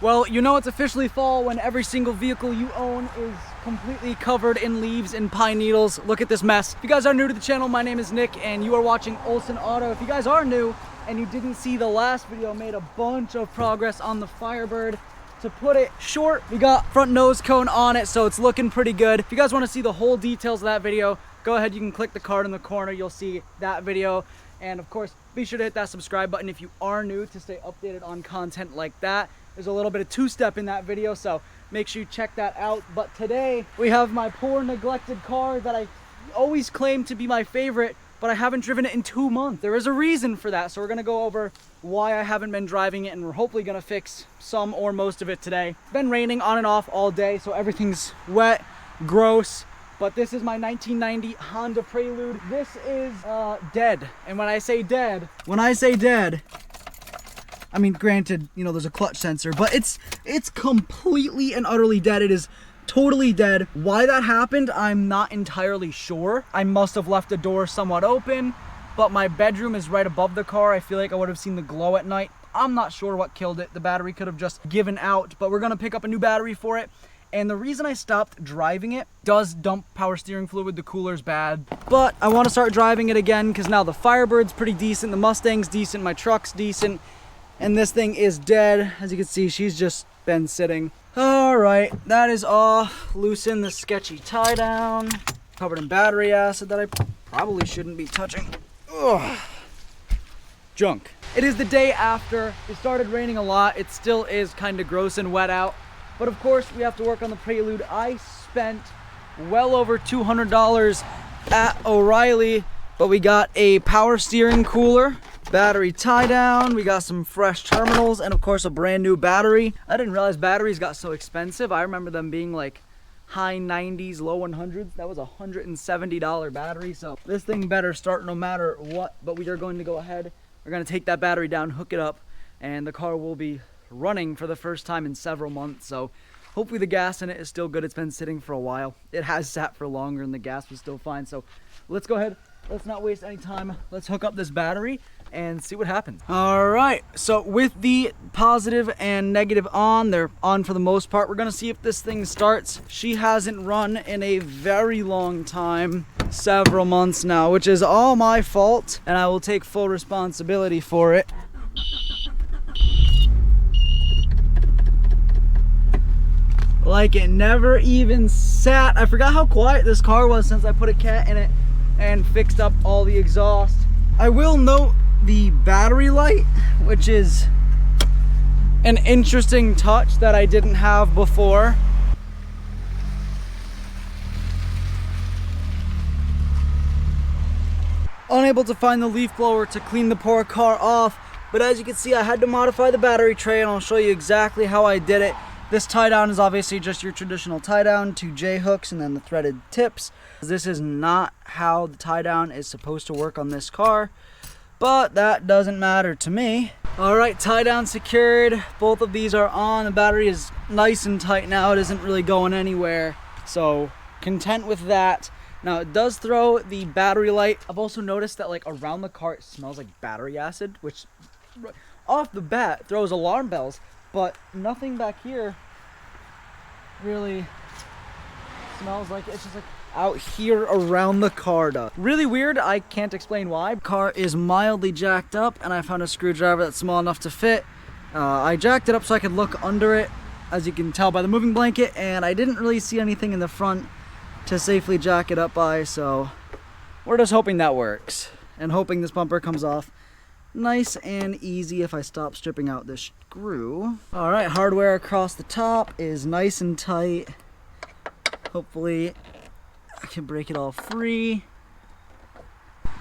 Well, you know it's officially fall when every single vehicle you own is completely covered in leaves and pine needles. Look at this mess. If you guys are new to the channel, my name is Nick and you are watching Olsen Auto. If you guys are new and you didn't see the last video, I made a bunch of progress on the Firebird. To put it short, we got front nose cone on it, so it's looking pretty good. If you guys want to see the whole details of that video, go ahead, you can click the card in the corner, you'll see that video. And of course, be sure to hit that subscribe button if you are new to stay updated on content like that. There's a little bit of two-step in that video, so make sure you check that out. But today, we have my poor neglected car that I always claim to be my favorite, but I haven't driven it in 2 months. There is a reason for that, so we're gonna go over why I haven't been driving it, and we're hopefully gonna fix some or most of it today. It's been raining on and off all day, so everything's wet, gross, but this is my 1990 Honda Prelude. This is dead, and when I say dead, I mean, granted, you know, there's a clutch sensor, but it's completely and utterly dead. It is totally dead. Why that happened, I'm not entirely sure. I must have left the door somewhat open, but my bedroom is right above the car. I feel like I would have seen the glow at night. I'm not sure what killed it. The battery could have just given out, but we're gonna pick up a new battery for it. And the reason I stopped driving it does dump power steering fluid. The cooler's bad, but I want to start driving it again because now the Firebird's pretty decent, the Mustang's decent, my truck's decent, and this thing is dead. As you can see, she's just been sitting. All right, that is off. Loosen the sketchy tie down. Covered in battery acid that I probably shouldn't be touching. Ugh. Junk. It is the day after. It started raining a lot. It still is kind of gross and wet out. But of course, we have to work on the Prelude. I spent well over $200 at O'Reilly, but we got a power steering cooler, battery tie down, we got some fresh terminals, and of course a brand new battery. I didn't realize batteries got so expensive. I remember them being like high 90s, low 100s. That was a $170 battery, so this thing better start no matter what. But we are going to go ahead, we're going to take that battery down, hook it up, and the car will be running for the first time in several months. So hopefully the gas in it is still good. It's been sitting for a while. It has sat for longer and the gas was still fine. So let's go ahead, let's not waste any time. Let's hook up this battery and see what happens. All right, so with the positive and negative on, they're on for the most part. We're gonna see if this thing starts. She hasn't run in a very long time, several months now, which is all my fault, and I will take full responsibility for it. Like it never even sat. I forgot how quiet this car was since I put a cat in it and fixed up all the exhaust. I will note the battery light, which is an interesting touch that I didn't have before. Unable to find the leaf blower to clean the poor car off, but as you can see, I had to modify the battery tray, and I'll show you exactly how I did it. This tie down is obviously just your traditional tie down, 2 J hooks and then the threaded tips. This is not how the tie down is supposed to work on this car, but that doesn't matter to me. All right, tie down secured. Both of these are on. The battery is nice and tight now. It isn't really going anywhere, so content with that. Now it does throw the battery light. I've also noticed that like around the car it smells like battery acid, which off the bat throws alarm bells. But nothing back here really smells like it. It's just like out here around the car does. Really weird, I can't explain why. The car is mildly jacked up and I found a screwdriver that's small enough to fit. I jacked it up so I could look under it, as you can tell by the moving blanket, and I didn't really see anything in the front to safely jack it up by, so we're just hoping that works and hoping this bumper comes off nice and easy if I stop stripping out this screw. All right, hardware across the top is nice and tight. Hopefully I can break it all free.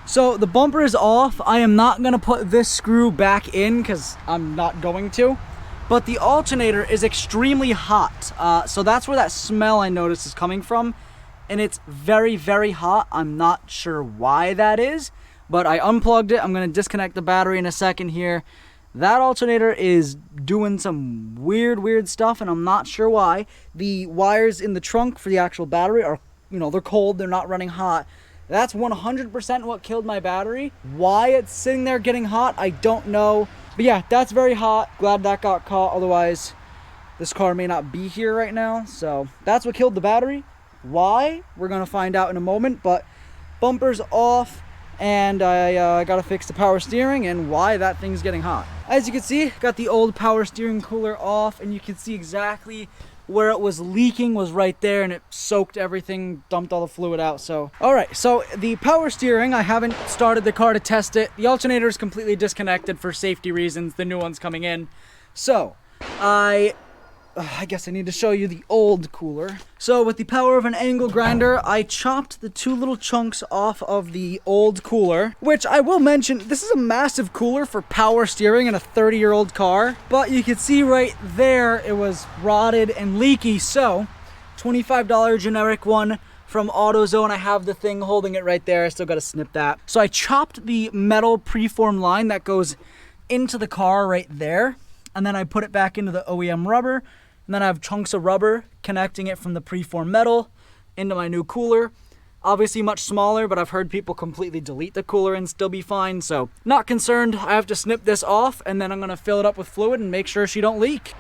So the bumper is off. I am not gonna put this screw back in because I'm not going to, but the alternator is extremely hot. So that's where that smell I noticed is coming from, and it's very, very hot. I'm not sure why that is, but I unplugged it. I'm gonna disconnect the battery in a second here. That alternator is doing some weird stuff, and I'm not sure why. The wires in the trunk for the actual battery are, you know, they're cold, they're not running hot. That's 100% what killed my battery. Why it's sitting there getting hot, I don't know. But yeah, that's very hot. Glad that got caught, otherwise this car may not be here right now. So that's what killed the battery. Why? We're gonna find out in a moment, but bumper's off, and I gotta fix the power steering and why that thing's getting hot. As you can see, got the old power steering cooler off, and you can see exactly where it was leaking was right there, and it soaked everything, dumped all the fluid out. So all right, so the power steering, I haven't started the car to test it. The alternator is completely disconnected for safety reasons. The new one's coming in. So I guess I need to show you the old cooler. So with the power of an angle grinder, I chopped the two little chunks off of the old cooler, which I will mention, this is a massive cooler for power steering in a 30-year-old car. But you can see right there, it was rotted and leaky. So $25 generic one from AutoZone. I have the thing holding it right there. I still got to snip that. So I chopped the metal preform line that goes into the car right there. And then I put it back into the OEM rubber. And then I have chunks of rubber connecting it from the preform metal into my new cooler. Obviously much smaller, but I've heard people completely delete the cooler and still be fine. So not concerned. I have to snip this off, and then I'm gonna fill it up with fluid and make sure she don't leak.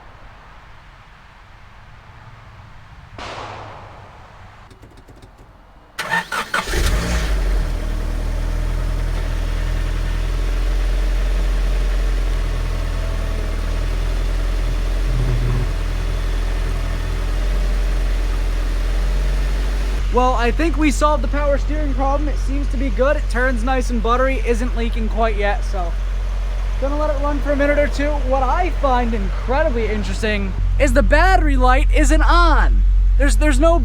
Well, I think we solved the power steering problem. It seems to be good. It turns nice and buttery, isn't leaking quite yet, so gonna let it run for a minute or two. What I find incredibly interesting is the battery light isn't on. There's no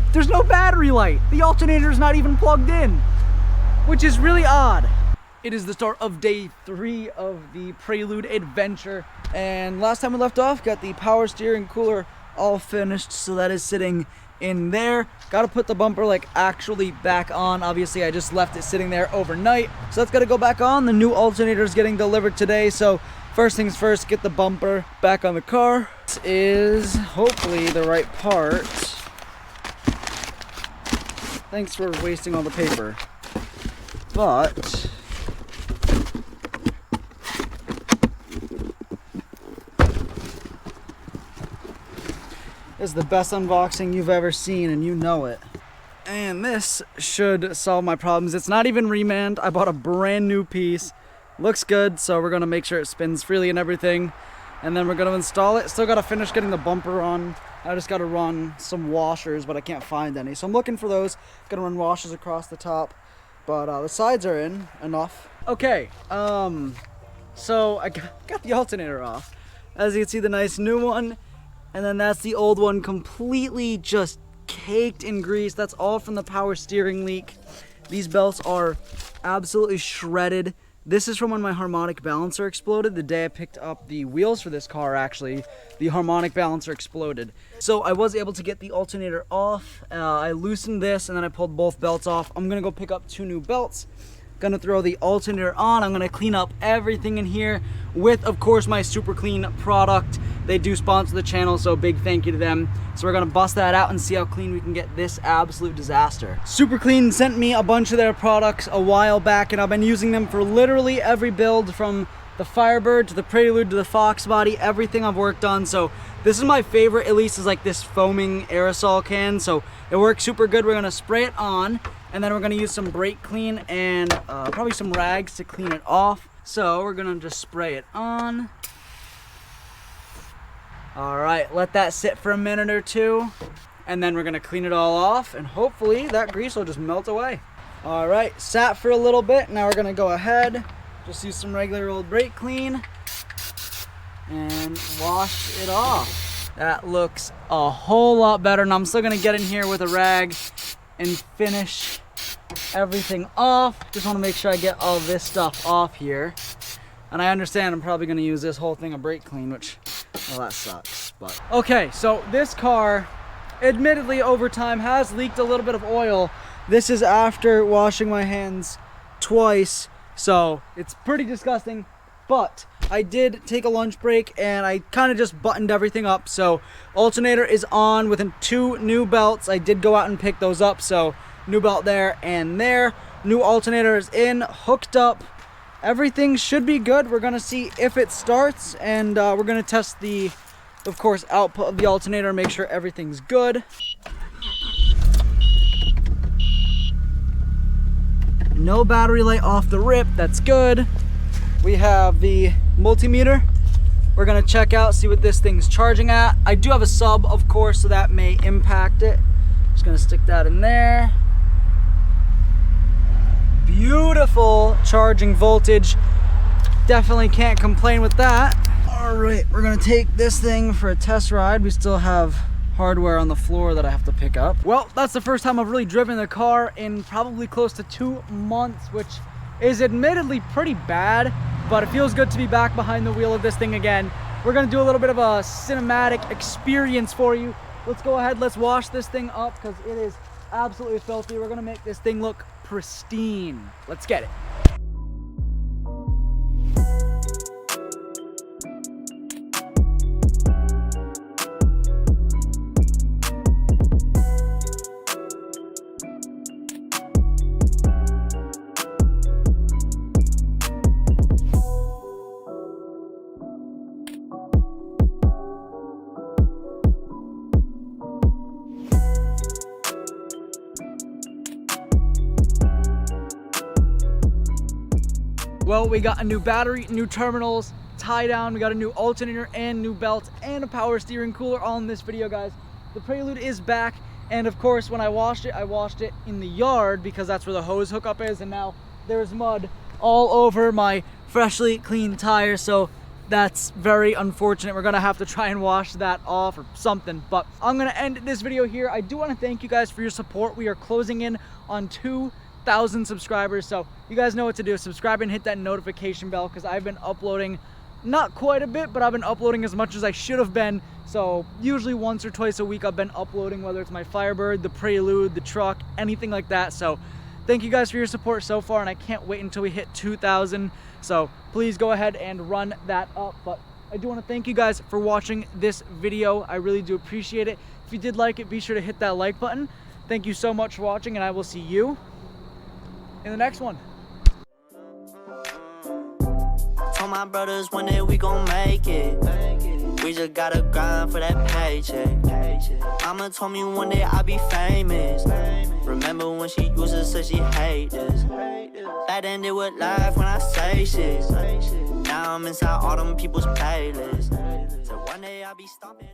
battery light. The alternator's not even plugged in, which is really odd. It is the start of day 3 of the Prelude adventure, and last time we left off, got the power steering cooler all finished, so that is sitting in there. Got to put the bumper like actually back on. Obviously I just left it sitting there overnight, so that's got to go back on. The new alternator is getting delivered today, so first things first, get the bumper back on the car. This is hopefully the right part. Thanks for wasting all the paper, but this is the best unboxing you've ever seen, and you know it. And this should solve my problems. It's not even reman. I bought a brand new piece. Looks good, so we're gonna make sure it spins freely and everything. And then we're gonna install it. Still gotta finish getting the bumper on. I just gotta run some washers, but I can't find any. So I'm looking for those. Gonna run washers across the top, but the sides are in enough. Okay, so I got the alternator off. As you can see, the nice new one. And then that's the old one, completely just caked in grease. That's all from the power steering leak. These belts are absolutely shredded. This is from when my harmonic balancer exploded. The day I picked up the wheels for this car, actually, the harmonic balancer exploded. So I was able to get the alternator off. I loosened this, and then I pulled both belts off. I'm gonna go pick up 2 new belts. Gonna throw the alternator on. I'm gonna clean up everything in here with, of course, my SuperClean product. They do sponsor the channel, so big thank you to them. So we're gonna bust that out and see how clean we can get this absolute disaster. SuperClean sent me a bunch of their products a while back, and I've been using them for literally every build, from the Firebird to the Prelude to the Fox body, everything I've worked on. So this is my favorite, at least, is like this foaming aerosol can. So it works super good. We're gonna spray it on, and then we're gonna use some brake clean and probably some rags to clean it off. So we're gonna just spray it on. All right, let that sit for a minute or two, and then we're gonna clean it all off, and hopefully that grease will just melt away. All right, sat for a little bit. Now we're gonna go ahead, just use some regular old brake clean and wash it off. That looks a whole lot better, and I'm still gonna get in here with a rag and finish everything off. Just wanna make sure I get all this stuff off here. And I understand I'm probably gonna use this whole thing of brake clean, which, well, that sucks, but. Okay, so this car, admittedly over time, has leaked a little bit of oil. This is after washing my hands twice, so it's pretty disgusting. But I did take a lunch break, and I kind of just buttoned everything up. So alternator is on with 2 new belts. I did go out and pick those up, so new belt there and there. New alternator is in, hooked up. Everything should be good. We're gonna see if it starts, and we're gonna test the of course, output of the alternator, make sure everything's good. No battery light off the rip, that's good. We have the multimeter. We're gonna check out, see what this thing's charging at. I do have a sub, of course, so that may impact it. Just gonna stick that in there. Beautiful charging voltage. Definitely can't complain with that. All right, we're gonna take this thing for a test ride. We still have hardware on the floor that I have to pick up. Well, that's the first time I've really driven the car in probably close to 2 months, which is admittedly pretty bad, but it feels good to be back behind the wheel of this thing again. We're gonna do a little bit of a cinematic experience for you. Let's go ahead, let's wash this thing up because it is absolutely filthy. We're gonna make this thing look pristine. Let's get it. Well, we got a new battery, new terminals, tie down, we got a new alternator and new belts and a power steering cooler all in this video, guys. The Prelude is back, and of course when I washed it in the yard because that's where the hose hookup is, and now there's mud all over my freshly cleaned tires, so that's very unfortunate. We're gonna have to try and wash that off or something, but I'm gonna end this video here. I do want to thank you guys for your support. We are closing in on 2,000 subscribers, so you guys know what to do. Subscribe and hit that notification bell because I've been uploading not quite a bit, but I've been uploading as much as I should have been. So usually once or twice a week I've been uploading, whether it's my Firebird, the Prelude, the truck, anything like that. So thank you guys for your support so far, and I can't wait until we hit 2,000. So please go ahead and run that up. But I do want to thank you guys for watching this video. I really do appreciate it. If you did like it, be sure to hit that like button. Thank you so much for watching, and I will see you in the next one. Told my brothers one day we gon' make it. We just gotta grind for that paycheck. Mama told me one day I'll be famous. Remember when she used to say she hate this? Back then they would laugh when I say shit. Now I'm inside all them people's playlists. So one day I'll be stomping.